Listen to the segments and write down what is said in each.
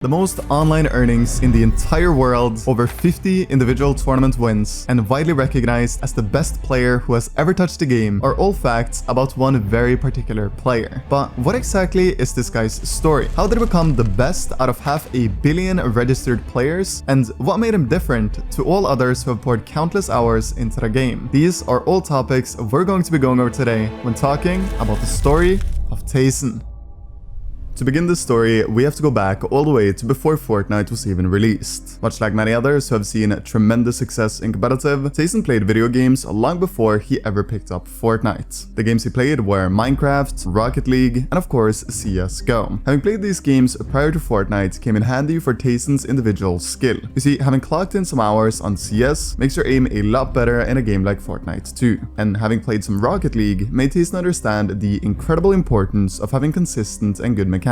The most online earnings in the entire world, over 50 individual tournament wins, and widely recognized as the best player who has ever touched the game are all facts about one very particular player. But what exactly is this guy's story? How did he become the best out of 500 million registered players? And what made him different to all others who have poured countless hours into the game? These are all topics we're going to be going over today when talking about the story of TaySon. To begin this story, we have to go back all the way to before Fortnite was even released. Much like many others who have seen tremendous success in competitive, TaySon played video games long before he ever picked up Fortnite. The games he played were Minecraft, Rocket League, and of course CSGO. Having played these games prior to Fortnite came in handy for TaySon's individual skill. You see, having clocked in some hours on CS makes your aim a lot better in a game like Fortnite too. And having played some Rocket League made TaySon understand the incredible importance of having consistent and good mechanics.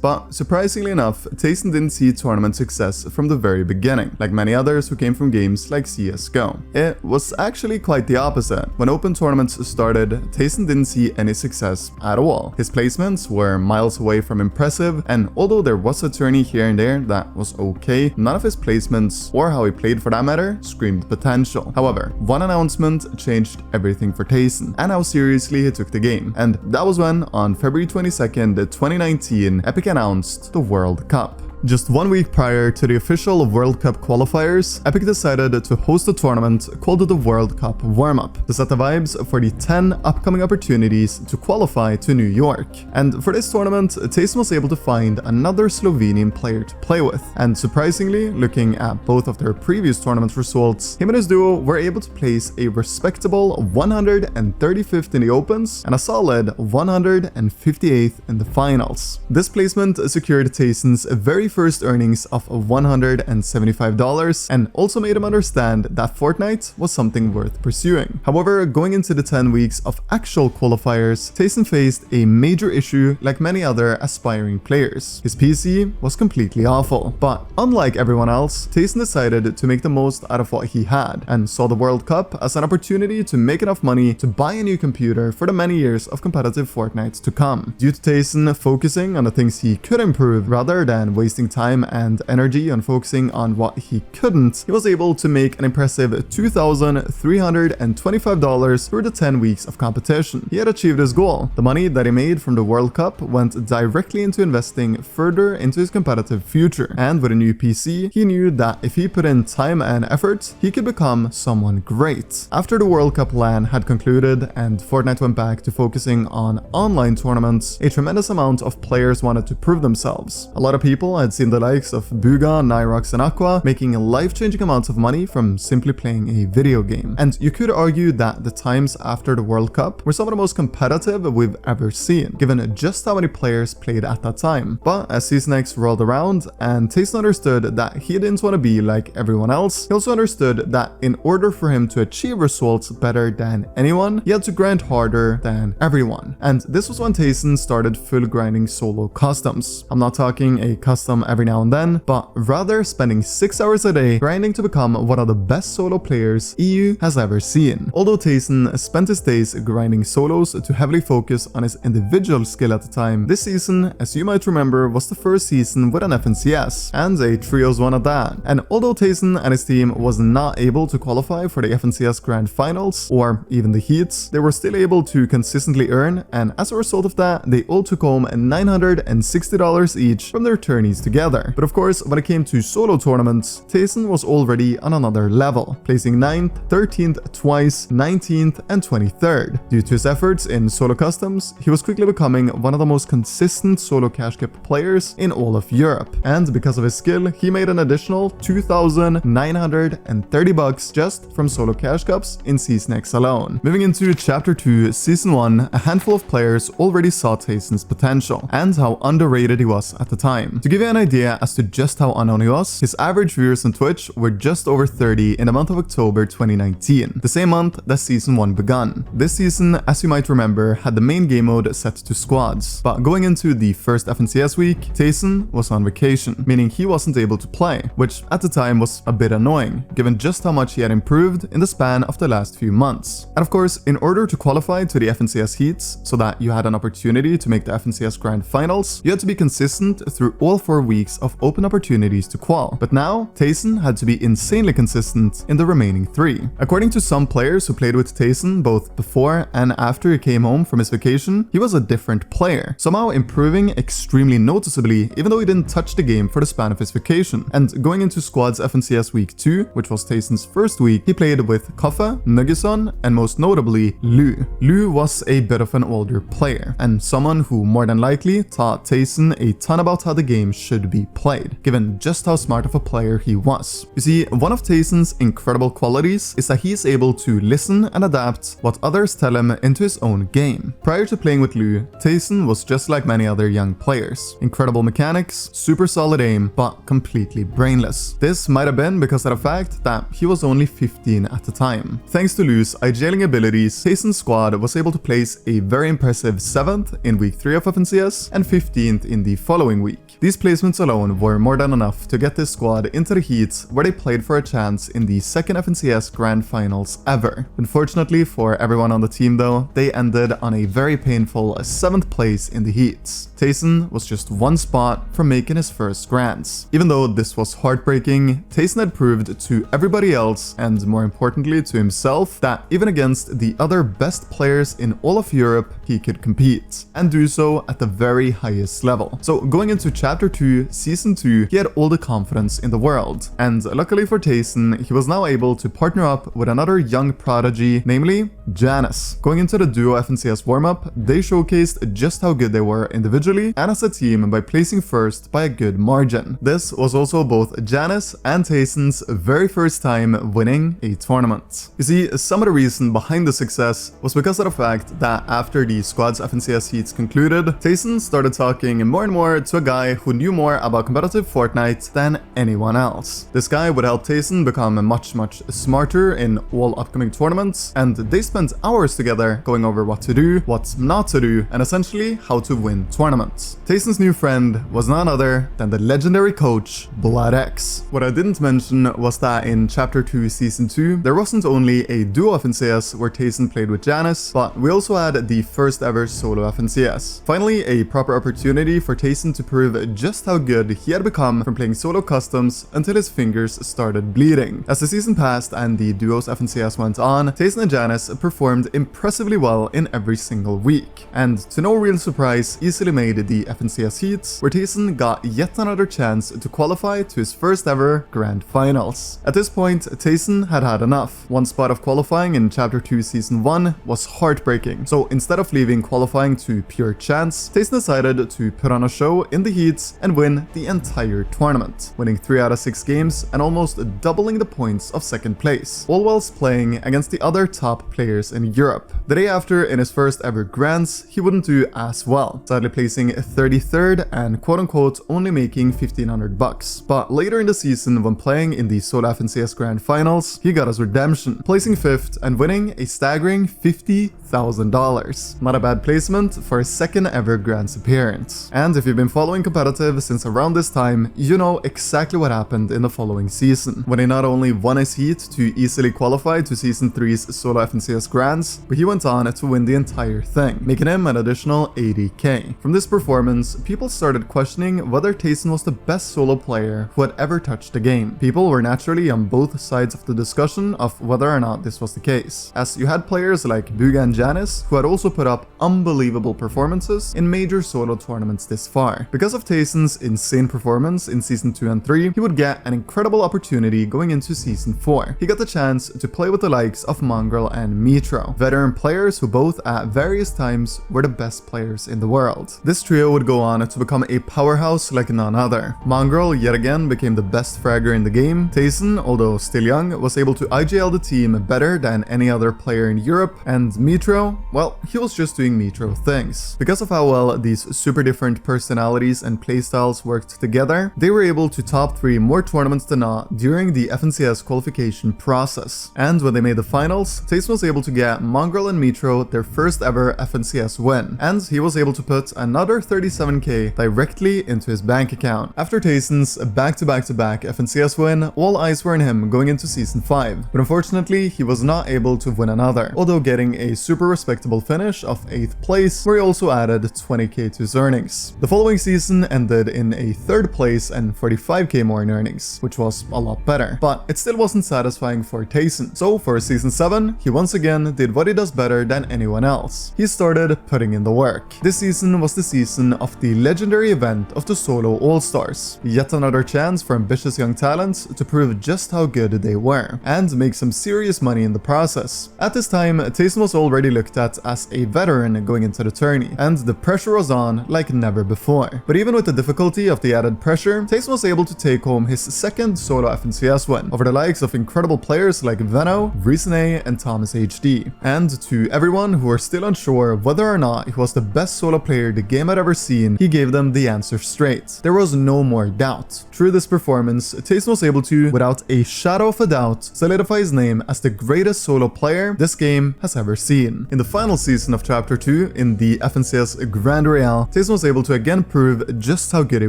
But surprisingly enough, TaySon didn't see tournament success from the very beginning, like many others who came from games like CSGO. It was actually quite the opposite. When open tournaments started, TaySon didn't see any success at all. His placements were miles away from impressive, and although there was a tourney here and there that was okay, none of his placements, or how he played for that matter, screamed potential. However, one announcement changed everything for TaySon, and how seriously he took the game. And that was when, on February 22nd, 2019, Epic announced the World Cup. Just 1 week prior to the official World Cup qualifiers, Epic decided to host a tournament called the World Cup Warm-Up to set the vibes for the 10 upcoming opportunities to qualify to New York. And for this tournament, TaySon was able to find another Slovenian player to play with. And surprisingly, looking at both of their previous tournament results, him and his duo were able to place a respectable 135th in the opens and a solid 158th in the finals. This placement secured TaySon's very first earnings of $175 and also made him understand that Fortnite was something worth pursuing. However, going into the 10 weeks of actual qualifiers, TaySon faced a major issue like many other aspiring players. His PC was completely awful, but unlike everyone else, TaySon decided to make the most out of what he had and saw the World Cup as an opportunity to make enough money to buy a new computer for the many years of competitive Fortnite to come. Due to TaySon focusing on the things he could improve rather than wasting time and energy on focusing on what he couldn't, he was able to make an impressive $2,325 through the 10 weeks of competition. He had achieved his goal. The money that he made from the World Cup went directly into investing further into his competitive future. And with a new PC, he knew that if he put in time and effort, he could become someone great. After the World Cup LAN had concluded and Fortnite went back to focusing on online tournaments, a tremendous amount of players wanted to prove themselves. A lot of people had seen the likes of Bugha, Nyrox, and Aqua making life-changing amounts of money from simply playing a video game. And you could argue that the times after the World Cup were some of the most competitive we've ever seen, given just how many players played at that time. But as Season X rolled around and TaySon understood that he didn't want to be like everyone else, he also understood that in order for him to achieve results better than anyone, he had to grind harder than everyone. And this was when TaySon started full grinding solo customs. I'm not talking a custom every now and then, but rather spending 6 hours a day grinding to become one of the best solo players EU has ever seen. Although TaySon spent his days grinding solos to heavily focus on his individual skill at the time, this season, as you might remember, was the first season with an FNCS, and a trios one at that. And although TaySon and his team was not able to qualify for the FNCS Grand Finals, or even the Heats, they were still able to consistently earn, and as a result of that, they all took home $960 each from their tourneys together. But of course, when it came to solo tournaments, TaySon was already on another level, placing 9th, 13th twice, 19th, and 23rd. Due to his efforts in solo customs, he was quickly becoming one of the most consistent solo cash cup players in all of Europe. And because of his skill, he made an additional $2,930 just from solo cash cups in Season X alone. Moving into Chapter 2, Season 1, a handful of players already saw TaySon's potential and how underrated he was at the time. To give you an idea as to just how unknown he was, his average viewers on Twitch were just over 30 in the month of October 2019, the same month that Season 1 begun. This season, as you might remember, had the main game mode set to squads, but going into the first FNCS week, TaySon was on vacation, meaning he wasn't able to play, which at the time was a bit annoying, given just how much he had improved in the span of the last few months. And of course, in order to qualify to the FNCS Heats, so that you had an opportunity to make the FNCS Grand Finals, you had to be consistent through all 4 weeks of open opportunities to qual, but now TaySon had to be insanely consistent in the remaining 3. According to some players who played with TaySon both before and after he came home from his vacation, he was a different player, somehow improving extremely noticeably even though he didn't touch the game for the span of his vacation. And going into Squad's FNCS Week 2, which was TaySon's first week, he played with Koffa, Nugison, and most notably Lu. Lu was a bit of an older player, and someone who more than likely taught TaySon a ton about how the game should be played, given just how smart of a player he was. You see, one of TaySon's incredible qualities is that he is able to listen and adapt what others tell him into his own game. Prior to playing with Lu, TaySon was just like many other young players. Incredible mechanics, super solid aim, but completely brainless. This might have been because of the fact that he was only 15 at the time. Thanks to Lu's IGLing abilities, TaySon's squad was able to place a very impressive 7th in week 3 of FNCS and 15th in the following week. These placements alone were more than enough to get this squad into the heats where they played for a chance in the second FNCS Grand Finals ever. Unfortunately for everyone on the team though, they ended on a very painful 7th place in the heats. TaySon was just one spot from making his first grands. Even though this was heartbreaking, TaySon had proved to everybody else, and more importantly to himself, that even against the other best players in all of Europe, he could compete, and do so at the very highest level. So going into Chapter 2, Season 2, he had all the confidence in the world, and luckily for TaySon, he was now able to partner up with another young prodigy, namely Janice. Going into the duo FNCS warm-up, they showcased just how good they were individually and as a team by placing first by a good margin. This was also both Janice and TaySon's very first time winning a tournament. You see, some of the reason behind the success was because of the fact that after the squad's FNCS heats concluded, TaySon started talking more and more to a guy who knew more about competitive Fortnite than anyone else. This guy would help TaySon become much smarter in all upcoming tournaments, and they spent hours together going over what to do, what not to do, and essentially how to win tournaments. TaySon's new friend was none other than the legendary coach BloodX. What I didn't mention was that in Chapter 2 Season 2, there wasn't only a duo FNCS where TaySon played with Janice, but we also had the first ever solo FNCS. Finally, a proper opportunity for TaySon to prove just how good he had become from playing solo customs until his fingers started bleeding. As the season passed and the duo's FNCS went on, TaySon and Janice performed impressively well in every single week, and to no real surprise, easily made the FNCS heats, where TaySon got yet another chance to qualify to his first ever Grand Finals. At this point, TaySon had had enough. One spot of qualifying in Chapter 2 Season 1 was heartbreaking, so instead of leaving qualifying to pure chance, TaySon decided to put on a show in the heats and win the entire tournament, winning 3 out of 6 games and almost doubling the points of second place, all whilst playing against the other top players in Europe. The day after, in his first ever grands, he wouldn't do as well, sadly placing 33rd and quote-unquote only making $1,500. But later in the season, when playing in the solo FNCS Grand Finals, he got his redemption, placing 5th and winning a staggering $50,000. Not a bad placement for his second ever Grands appearance. And if you've been following competitive since around this time, you know exactly what happened in the following season, when he not only won his heat to easily qualify to Season 3's solo FNCS Grands, but he went on to win the entire thing, making him an additional $80K. From this performance, people started questioning whether TaySon was the best solo player who had ever touched the game. People were naturally on both sides of the discussion of whether or not this was the case, as you had players like Buga and Janice who had also put up unbelievable performances in major solo tournaments this far. Because of TaySon's insane performance in Season 2 and 3, he would get an incredible opportunity going into Season 4. He got the chance to play with the likes of Mongrel and Metro, veteran players who both at various times were the best players in the world. This trio would go on to become a powerhouse like none other. Mongrel yet again became the best fragger in the game. TaySon, although still young, was able to IGL the team better than any other player in Europe, and Metro, well, he was just doing Metro things. Because of how well these super different personalities and playstyles worked together, they were able to top 3 more tournaments than not during the FNCS qualification process. And when they made the finals, TaySon was able to get Mongrel and Metro their first ever FNCS win, and he was able to put another 37K directly into his bank account. After TaySon's back-to-back-to-back FNCS win, all eyes were on him going into Season 5, but unfortunately he was not able to win another, although getting a super respectable finish of 8th place, where he also added 20K to his earnings. The following season ended in a 3rd place and 45k more in earnings, which was a lot better. But it still wasn't satisfying for TaySon. So for season 7, he once again did what he does better than anyone else. He started putting in the work. This season was the season of the legendary event of the Solo All-Stars. Yet another chance for ambitious young talents to prove just how good they were, and make some serious money in the process. At this time, TaySon was already looked at as a veteran going into the tourney, and the pressure was on like never before. But even with the difficulty of the added pressure, TaySon was able to take home his 2nd solo FNCS win over the likes of incredible players like Veno, Reason and Thomas HD. And to everyone who are still unsure whether or not he was the best solo player the game had ever seen, he gave them the answer straight. There was no more doubt. Through this performance, TaySon was able to, without a shadow of a doubt, solidify his name as the greatest solo player this game has ever seen. In the final season of Chapter 2, in the FNCS Grand Royale, TaySon was able to again prove just how good he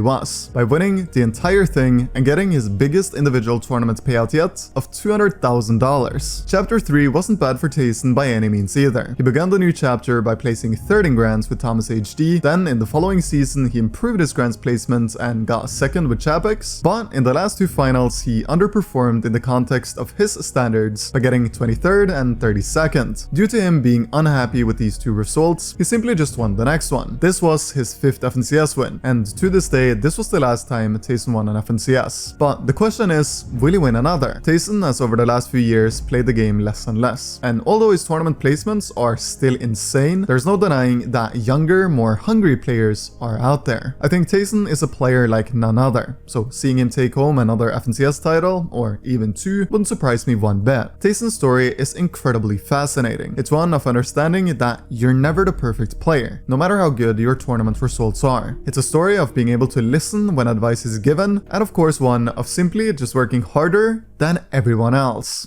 was, by winning the entire thing and getting his biggest individual tournament payout yet of $200,000. Chapter 3 wasn't bad for TaySon by any means either. He began the new chapter by placing 3rd in Grands with Thomas HD, then in the following season he improved his Grands placement and got 2nd with Chapex, but in the last 2 finals he underperformed in the context of his standards by getting 23rd and 32nd. Due to him being unhappy with these 2 results, he simply just won the next one. This was his 5th FNCS win, and to this day this was the last time TaySon won an FNCS. But the question is, will he win another? TaySon has over the last few years played the game less and less, and although his tournament placements are still insane, there's no denying that younger, more hungry players are out there. I think TaySon is a player like none other, so seeing him take home another FNCS title, or even 2, wouldn't surprise me one bit. TaySon's story is incredibly fascinating. It's one of understanding that you're never the perfect player, no matter how good your tournament results are. It's a story of being able to listen when advice is given, and of course one of simply just working harder than everyone else.